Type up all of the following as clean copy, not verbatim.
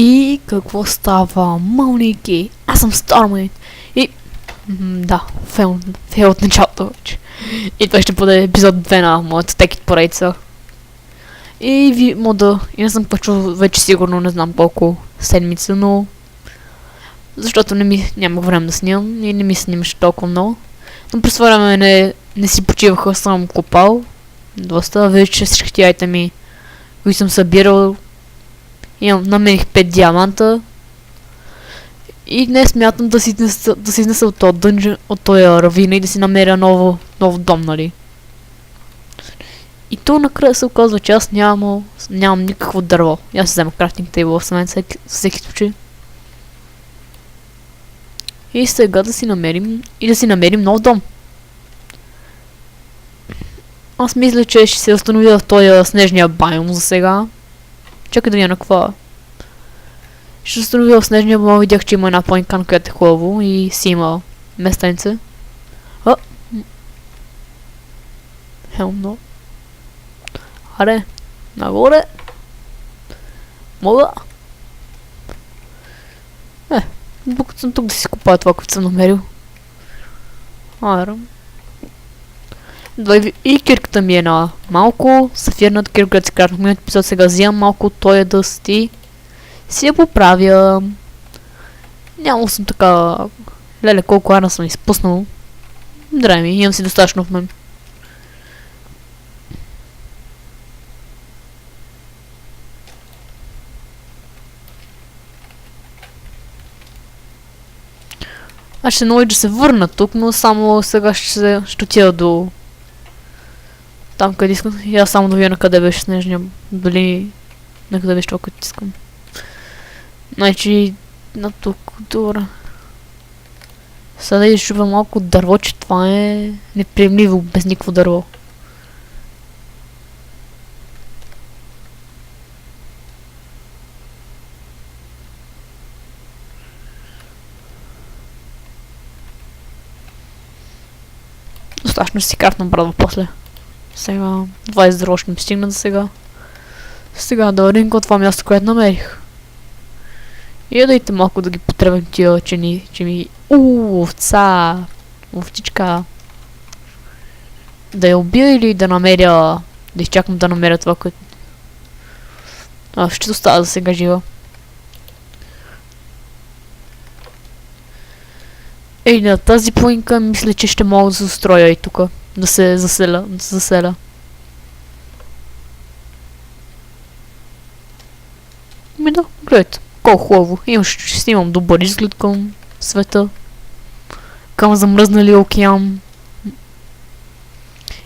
И какво става? Мълники! Аз съм Stormwind! И... да, фейл от началото вече. И това ще бъде епизод 2 на моята текит поредица. И ви мода... И не съм почвал вече сигурно не знам колко седмица, но... Защото нямах време да снимам и не ми снимаше толкова много. Но през това време не си почиваха, съм копал. Доста, вече всички тия айтеми, които съм събирал. Намерих 5 диаманта. И днес смятам да си изнеса от този дънжен, от този равина и да си намеря нов дом, нали. И то накрая се оказва, че аз нямам никакво дърво. И аз си взема крафтинг тейбъл в момента всеки случай. И сега да си намерим нов дом. Аз мисля, че ще се установя в този снежния байом за сега. Чакай да видя на какво. Ще се установя в снежния байом, видях, че има една планинка, която е хубаво и си има местенце. Хелмно. Аре, нагоре. Мога. Докато съм тук да си купая това, което съм намерил. И кирката ми е на малко. Сафирната кирка, която си казах в миналия епизод, сега взимам малко от този дъст и си я поправя. Нямал съм така... Леле, колко арна съм изпуснал. Драй ми, имам си достатъчно в мен. Аз ще науча да се върна тук, но само сега ще отида до... Там къде искам. И аз само да видя на къде беше снежния. Дали... На къде беше това, което искам. Значи... На тук, добре. Сега да изчупя малко дърво, че това е... неприемливо без никакво дърво. Достатъчно ще си крафтна брадва после. Сега 20 дърво ще ми стигна за сега. Сега да вървим към това място, което намерих. И дайте малко да ги потребим тия, че ми... овца! Овчичка! Да я убия или да намеря... Да изчакам да намеря това, което... ще остава за сега жива. Ей, на тази планинка мисля, че ще мога да се устроя и тук. Да се заселя. Да, гледайте. Колко хубаво. Ще снимам добър изглед към света. Към замръзнали океан.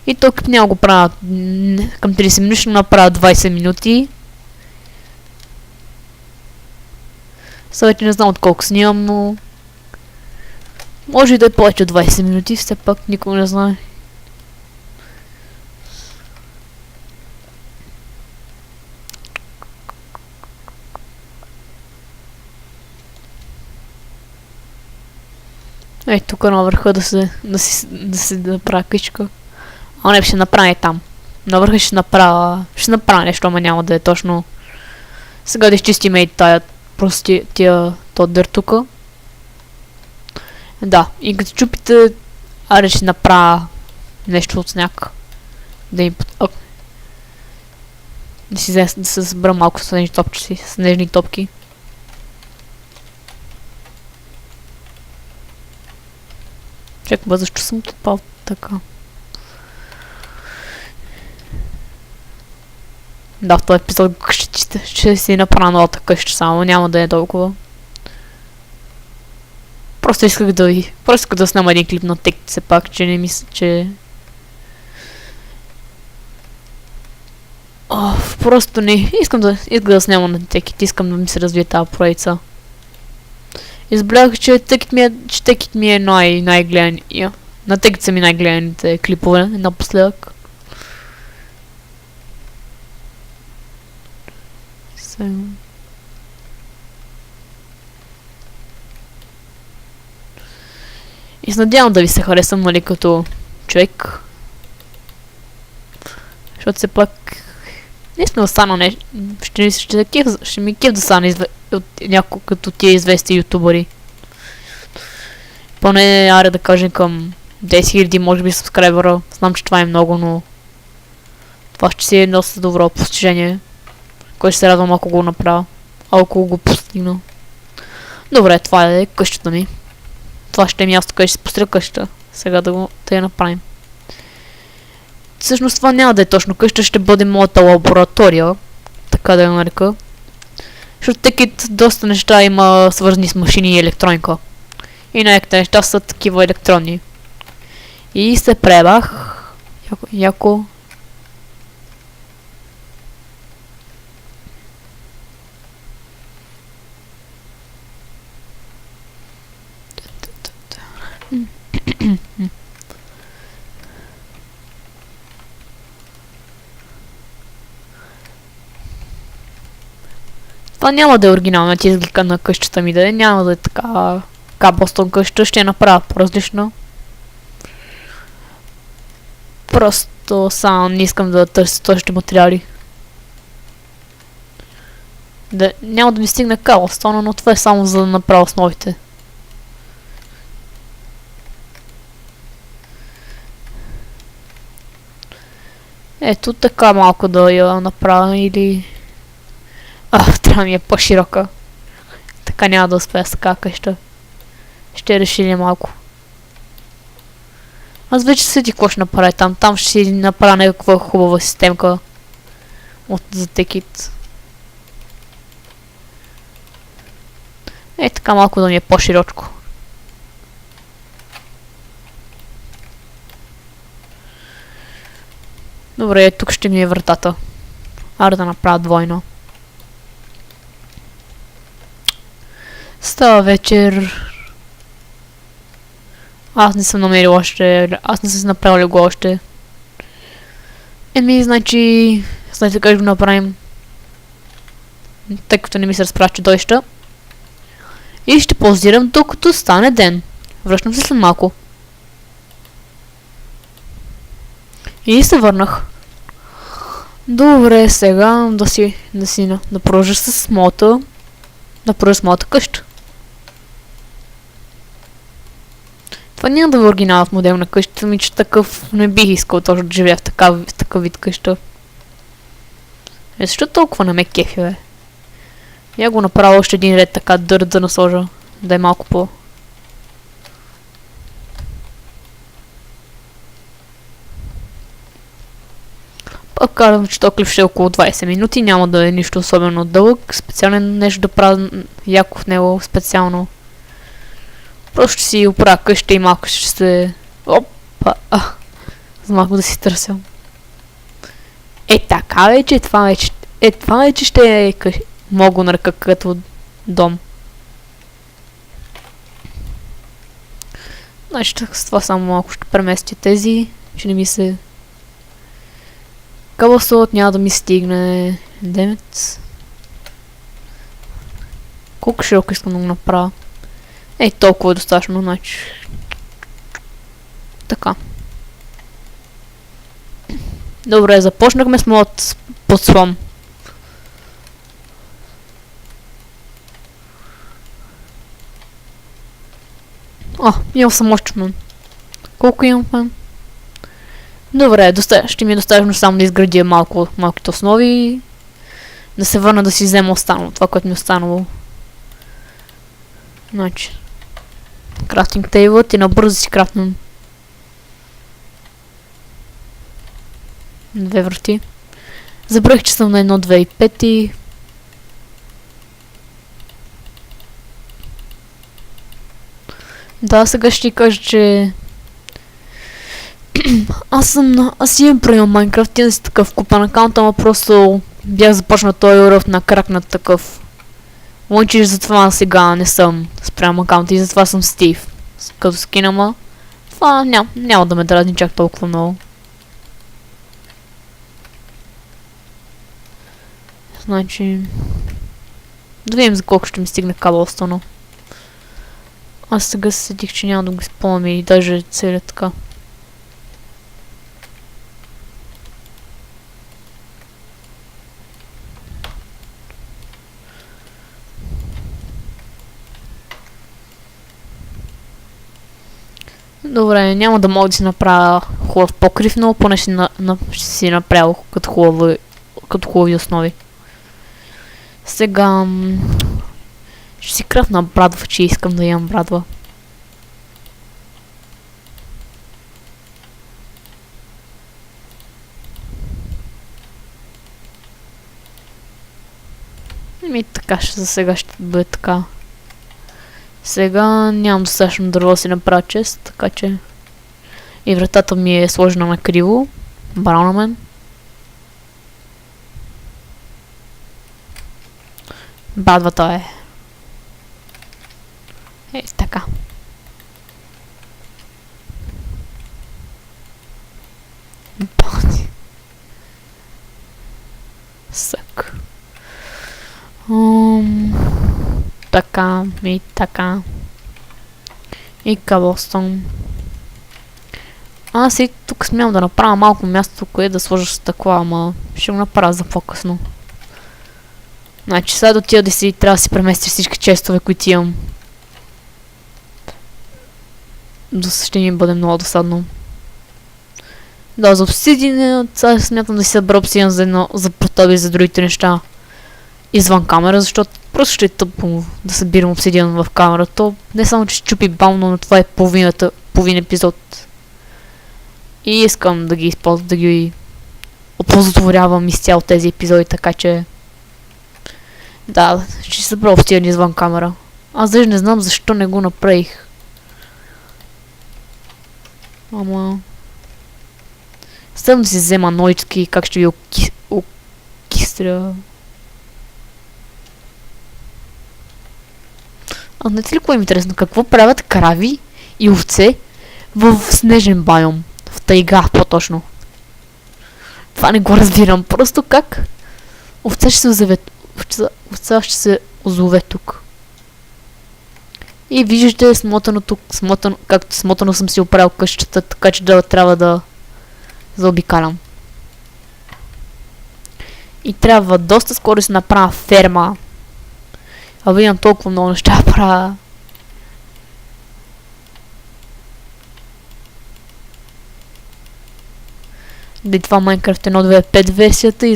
И тук няма го правя към 30 минути, ще направя 20 минути. Сега вече не знам от колко снимам, но... Може и да е повече от 20 минути, все пак никой не знае. Ей, тук на върха да се направя къщика. А не, ще направя там. На върха ще направя нещо, ама няма да е точно. Сега да изчистим и тая, просто този дър тука. Да, и като чупите, аре ще направя нещо от сняг. Да се събера малко снежни топки. Чакай, защо съм топал така? Да, в този епизод ще си направя новата къща само, няма да е толкова. Просто исках да снимам един клип на текст, все пак, че не мисля, че... Просто не. Искам да снимам на текст, искам да ми се развие тази поредица. Избрах, че текст ми е най-гледания. На текст са ми най-гледаните клипове напоследък. И се надявам да ви се харесам, нали, като човек. Защото все пак... Наистина да стана нещо... Ще ми кеф да стане няколко като тия известни ютубъри. Поне, аре да кажем към 10 000 може би сабскрайбъра. Знам, че това е много, но това ще си е доста добро постижение, кой ще се радвам ако го направя, ако го постигна. Добре, това е къщата ми. Това ще е място, къде ще се построя къщата. Сега да я направим. Всъщност това няма да е точно къща, ще бъде моята лаборатория, така да я нарека. Защото текит доста неща има свързани с машини и електроника. И най-яките неща са такива електронни. И се пребах. Яко. Това няма да е оригиналната изглика на къщата ми, да е. Няма да е така Бостон къща, ще я направя по-различно. Просто само не искам да търся точни материали. Няма да ми стигне кабелстона, но това е само за да направя основите. Ето така малко да я направя или... трябва ми е по-широка. Така няма да успея с така къща. Ще решили малко. Аз вече седи какво ще направя там. Там ще си направя някаква хубава системка. За текит. Така малко да ми е по-широчко. Добре, тук ще ми е вратата. Аре да направя двойно. Става вечер. Аз не съм намерил още. Аз не съм направил го още. Значи... Знаете как го направим. Тъй като не ми се разпраща дойща. И ще паузирам докато стане ден. Връщам се след малко. И се върнах. Добре, сега да продължа с моята къща. Това няма да е оригинал в модел на къщата ми, че такъв не бих искал точно да живея в такъв вид къща. Защо толкова не ме кефи, бе? Я го направя още един ред така да насложа, да е малко по... Пак казвам, че този клип ще е около 20 минути, няма да е нищо особено дълъг, специален нещо да правя яко в него, специално. Просто ще си оправя къща и малко ще се... Опа! За малко да си търсям. Така вече, това вече ще е мога го нарека като дом. Значи с това само малко ще преместя тези, че не ми се... Кабелството няма да ми стигне. Демец. Колко широко искам да го направя? Толкова е достатъчно, значи. Така. Добре, започнахме с моят подслон. Имам съм още фен. Колко имам фен? Добре, ще ми е достатъчно само да изградя малките основи и да се върна да си взема останало, това, което ми е останало. Значи, крафтинг тейблът и набързо си крафтнем 2 врати. Забравих, че съм на 1, 2 и 5 и... Да, сега ще ти кажа, че... Аз имам правил Майнкрафт, имам си такъв купен акаунт, ама просто бях започнал този уръв на кракнат такъв. Лънчиш, затова сега не съм спрям акаунт и затова съм Стив. Като скин, ама това няма да ме дразни чак толкова много. Значи... Да видим за колко ще ми стигне кабелстона. Аз сега се седих, че няма да го изпълням и даже целият така. Добре, няма да мога да си направя хубав покрив, но поне ще си направя като хубави основи. Сега ще си кръвна брадва, че искам да имам брадва. Така за сега ще бъде така. Сега нямам достатъчно дърво да си направя чест, така че... И вратата ми е сложена на криво. Браво на мен. Брадвата е. Така. Сък. Така, и така. И кабелстон. Аз и тук смятам да направя малко място, къде да сложа стъкла, ама ще го направя за по-късно. Значи сега до тия да си трябва да си премести всички честове, които имам. Ще ми бъде много досадно. Да, за обсидиан, сега смятам да си събера обсидиан за протоби и за другите неща. Извън камера, защото просто ще е тъпо да събирам обсидиан в камера. То не само, че ще чупи бавно, но това е половин епизод. И искам да ги използвам, да ги оползотворявам изцяло тези епизоди, така че... Да, ще събера обсидиан извън камера. Аз даже не знам защо не го направих. Ама... Стъм да си взема ноички, как ще ви окистря... А не ли кое е интересно? Какво правят крави и овце в снежен байом? В тайга, по-точно. Това не го разбирам. Просто как? Овце ще се озове... Овца ще се озове тук. И виждате смотано тук. Както смотано съм си оправил къщата, така че да трябва да заобикалям. И трябва доста скоро да се направя ферма. Абе имам толкова много неща да правя. Да, това Minecraft 1.2.5 версията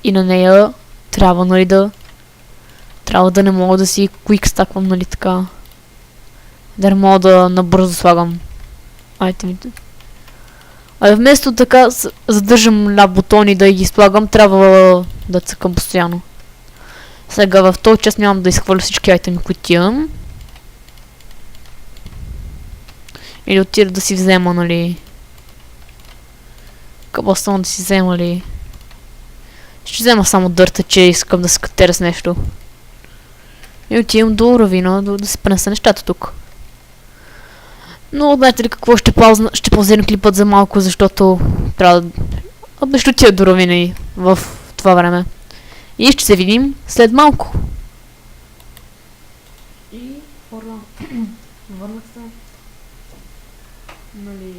и на нея трябва, нали, трябва да не мога да си куикстаквам, нали така. Да не мога да набързо слагам айтемите. А вместо така задържам на бутони да ги слагам, трябва да цъкам постоянно. Сега в този час нямам да изхвърля всички айтеми, които имам. Или отида да си взема, нали... Кабелстон да си взема, ли... Ще взема само дърта, че искам да се катера с нещо. И отивам до равина, да се пренеса нещата тук. Но знаете ли какво ще паузирам клипът за малко, защото трябва да... Ще отида до равина и в това време. И ще се видим след малко. И хора, върнах се. Нали...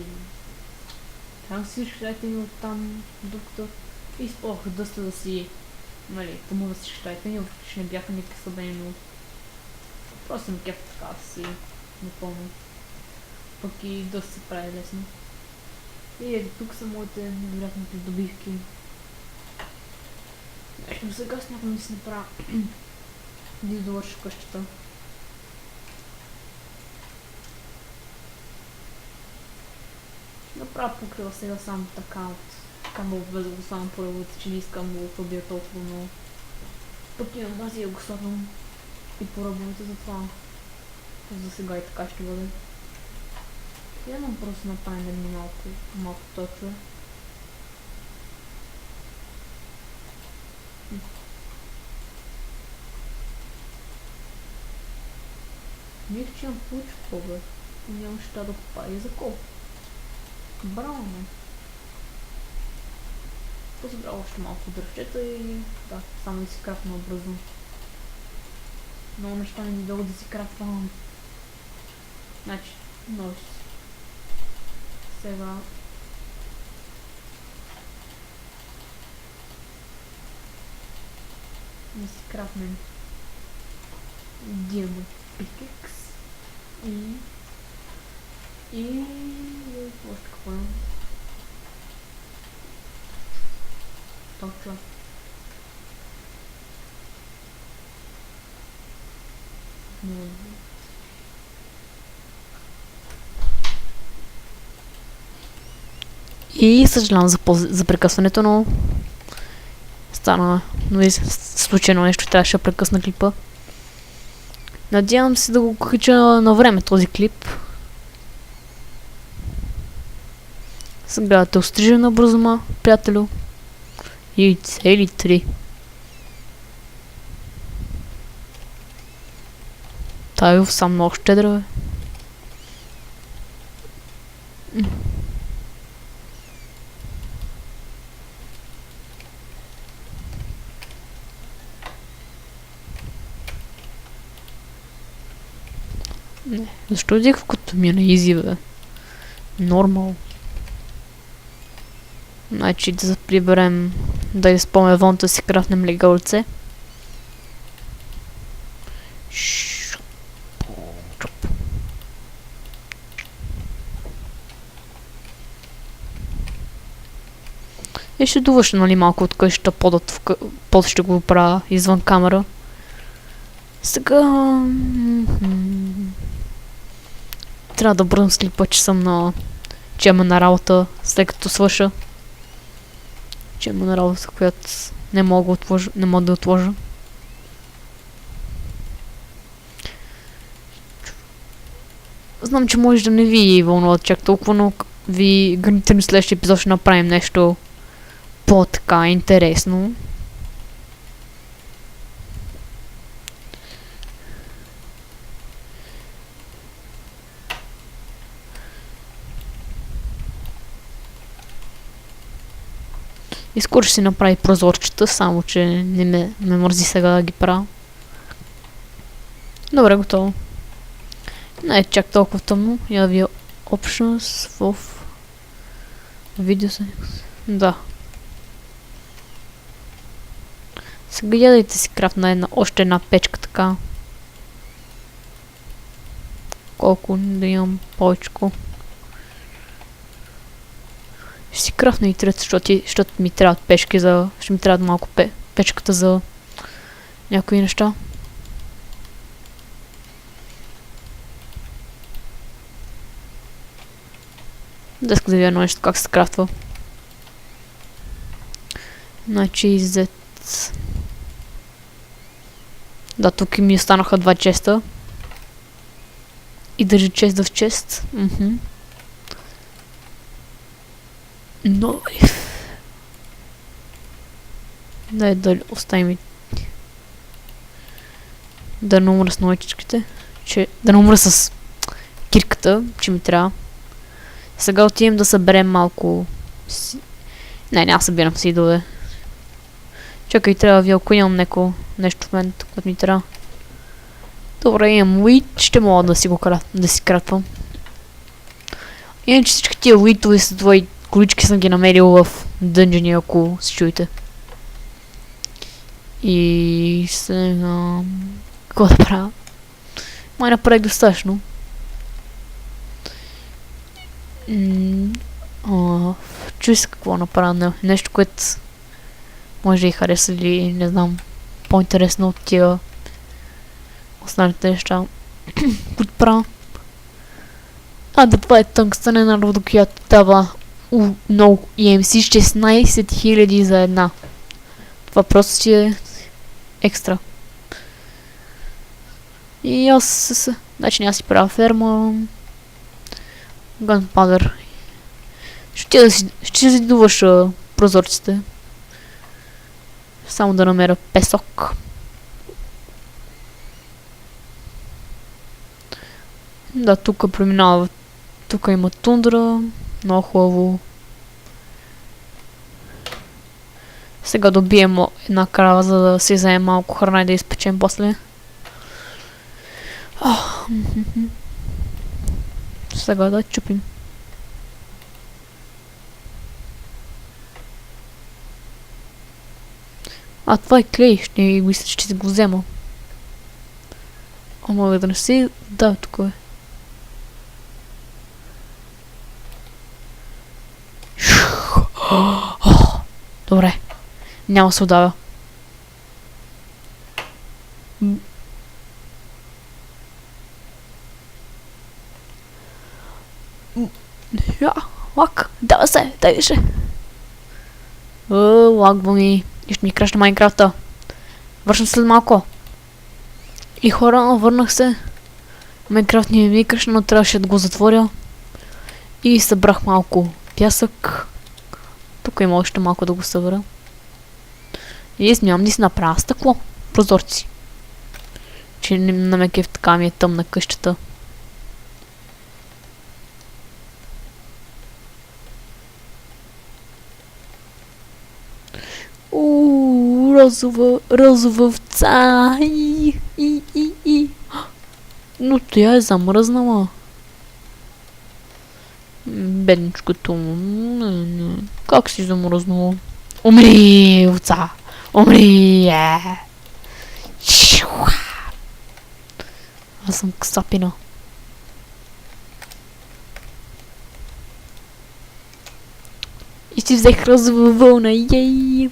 Там всички щайте ми оттам, докато използвах доста да си... Нали, тъмува всички щайте ми, въпреки че не бяха никакви слабени, но... Просто ми кефа така да си напълно. Пък и доста се прави лесно. И ето тук са моите невероятни придобивки. Ето сега смятам да си направя да довърша къщата. Направя покрива сега само така от камъл влезъл само по ръбата, че не искам да го пробия толкова много. Пък имам тази го слагам и по ръбовете, затова за сега и така ще бъде. Едно просто направим едно малко точно. Мих, че имам получи по-бе. Нямам ще да купая. И за колко? Браво, ме. Позабрал още малко дръвчета и... Да, само да си крафна бързо. Много неща не ми дълго да си крафвам. Значи, нож. Сега... Да си крафнем. Диамond пикекс. И... И... още какво имам? Точно. И съжалявам за прекъсването, но стана, нали, случайно нещо, трябваше да прекъсна клипа. Надявам се да го кача на време този клип. Сега те острижа на бързома, приятелю. И цели 3. Тая съм много щедра, бе. Не, защо дих като ми е на изи, бе? Нормал. Значи да приберем, да изпълня вонта си крафнем легалце. И ще довърша, нали, малко от къщата, под ще го правя извън камера. Сега... трябва да бързам слипа, че съм на... че има на работа, след като свърша. Че има на работа, която не мога да отложа. Знам, че може да не ви вълнува чак толкова, но ви гарантирам следващия епизод ще направим нещо по-така интересно. И скоро ще си направи прозорчета, само че не ме мързи сега да ги правя. Добре, готово. Не е чак толкова тъмно. Я ви options в видео се. Да. Сега гледайте си крафна още една печка така. Колко да имам повечко. Ще си крафна и трета, защото ми трябват печки за... ще ми трябват малко печката за някои неща. Да иска да ви едно нещо как се крафтва. Значи Z. Да, тук ми останаха 2 честа. И държи чест в чест. Но... да оставим да не умра с новичките. Да не умра с кирката, че ми трябва. Сега отивам да съберем малко... Не, няма събирам си идове. Чакай, трябва ви, ако имам нещо в мен, което ми трябва. Добре, имам уит, ще мога да си кратвам. Иначе всички тия уитове са твои колички съм ги намерил в дънжени, ако се чуете. И сега... какво да правя? Май направих достатъчно. Чуй се какво направя. Нещо, което може да и хареса или не знам, по-интересно от тия останалите неща, които правя. Да, това е тънгстън народа, която дава много EMC, 16 000 за една. Това просто си е екстра. И аз значи няма си правя ферма. Gunpowder. Ще си довърша прозорците. Само да намеря песок. Да, тук преминава. Тук има тундра. Много хубаво. Сега добием една крава, за да си вземем малко храна и да изпечем после. Сега да чупим. Това е клей, ще си го взема. Мога да не си... Да, тук е. Няма да се удавя. Я, лак, дава се, дай се. Лагва ми. И ще ми крашне Майнкрафта. Вършам след малко. И хора, върнах се. Майнкрафт ми крашне, но трябваше да го затворя. И събрах малко пясък. Тук има още малко да го събера. И смятам да си направя стъкло. Прозорци. Че на мекев така ми е тъмна къщата. Розова овца. Но тя е замръзнала. Бедничкото. Как си замръзнала? Умри, овца! Умри! Аз съм ксапина. И си взех розова вълна. Ей!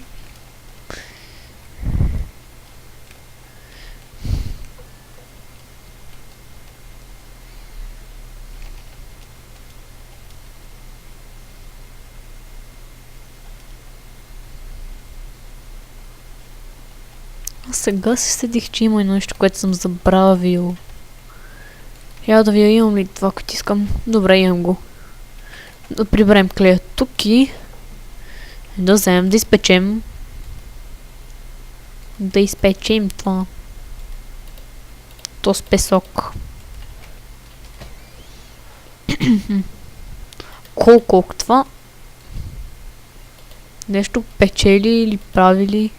А сега се седих, че има нещо, което съм забравил. Я да ви имам ли това, като искам? Добре, имам го. Да приберем клея тук и да вземем да изпечем. Да изпечем това. То с песок. Колко това? Нещо печели или правили?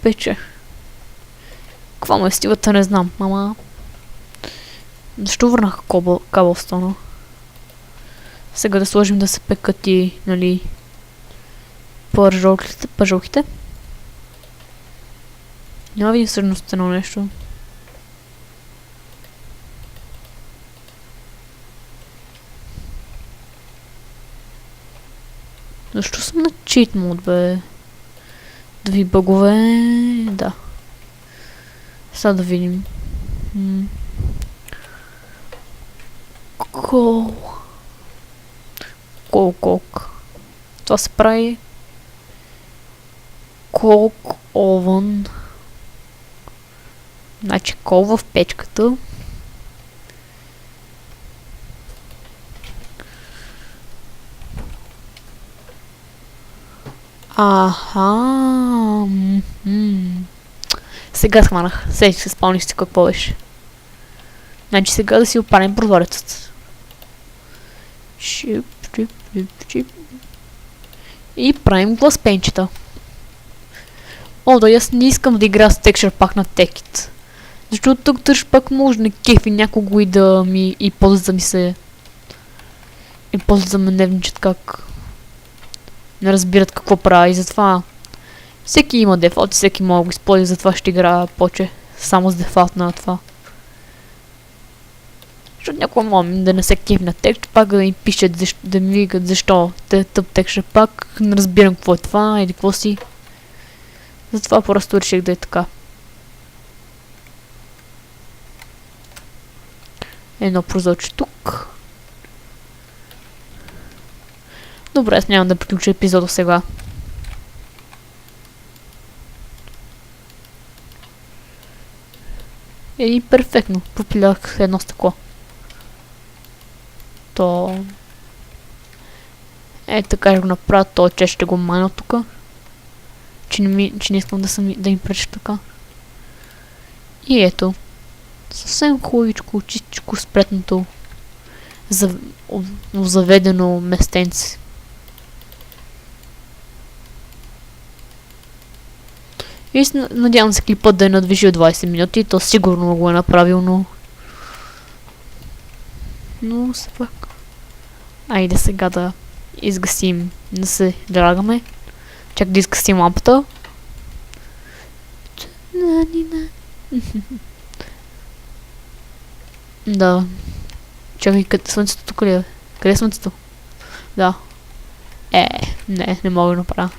Пече. Каква му е стилата, не знам, ама... Защо върнах кабелстона? Сега да сложим да се пекат и, нали... пържолките. Няма видим средността на нещо. Защо съм на чит мод, бе? Две бъгове... Да. Сега да видим. Колк. Това се прави... Колк овън. Значи кол в печката. Аха. Сега схванах. Сетих се, спомних си какво беше. Значи сега да си опалим прозорецът. Чип. И правим гласпенчета. Да, аз не искам да игра с текстчър пак на текит. Защото тук тъж пак може на кефи някого и да ми... И после да ми се... И после да ме нервничат как... Не разбират какво правя и затова... Всеки има дефолт и всеки мога да го използва, затова ще играя повече. Само с дефолт на това. Защото някой мога да не се кефи на текст, пак да ми пишат, да ми викат защо те тъп текст пак. Не разбирам какво е това или какво си. Затова просто реших да е така. Едно прозорче тук. Добре, аз нямам да приключа епизода сега. И перфектно. Попилях едно стъкло. То... така ще го направя. То че ще го майна тук. Че не искам да им преча така. И ето. Съвсем хубавичко, чистичко, спретното. Заведено местенце. И надявам се клипът да е надвижил 20 минути. То сигурно го е направил, но... Но все пак. Айде сега да изгасим, да се драгаме. Чак да изгасим лампата. Да. Чакай, слънцето тук ли е? Къде е слънцето? Да. Не мога да направя.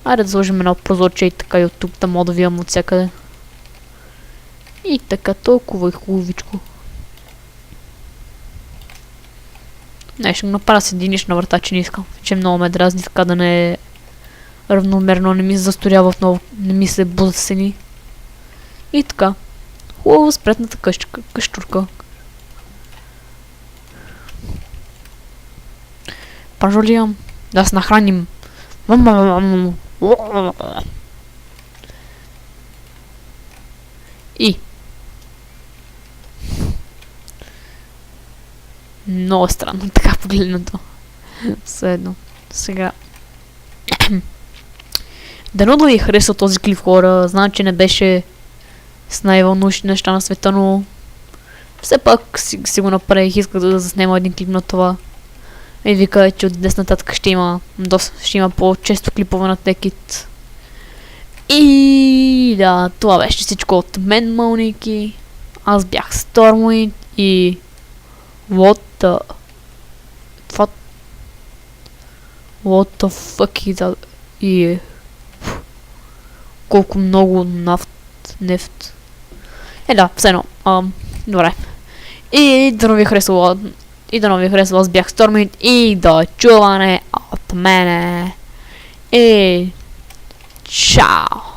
Айде да сложим едно прозорче и така и от тук, да мога да видим от всякъде. И така, толкова и хубавичко. Не, ще го направя с единична врата, че не искам. Че много ме дразни, така да не е равномерно, не ми се засторява отново, не ми се будат стени. И така. Хубаво спретната къщурка. Пожалиям. Да се нахраним. И. Много странно така погледнато. Все едно. Сега. Дано да ви хареса този клип, хора. Знам, че не беше с най-вълнуващи неща на света, но все пак си го направих. Исках да заснема един клип на това. И ви кажа, че от днес нататък ще има по-често клипове на Tekit. И да, това беше всичко от мен, мълники. Аз бях Stormwind и What the fuck is that? И колко много нефт. Да, все едно. Добре. И да ви харесва. Аз бях Stormwind и до чуване от мене. И чао!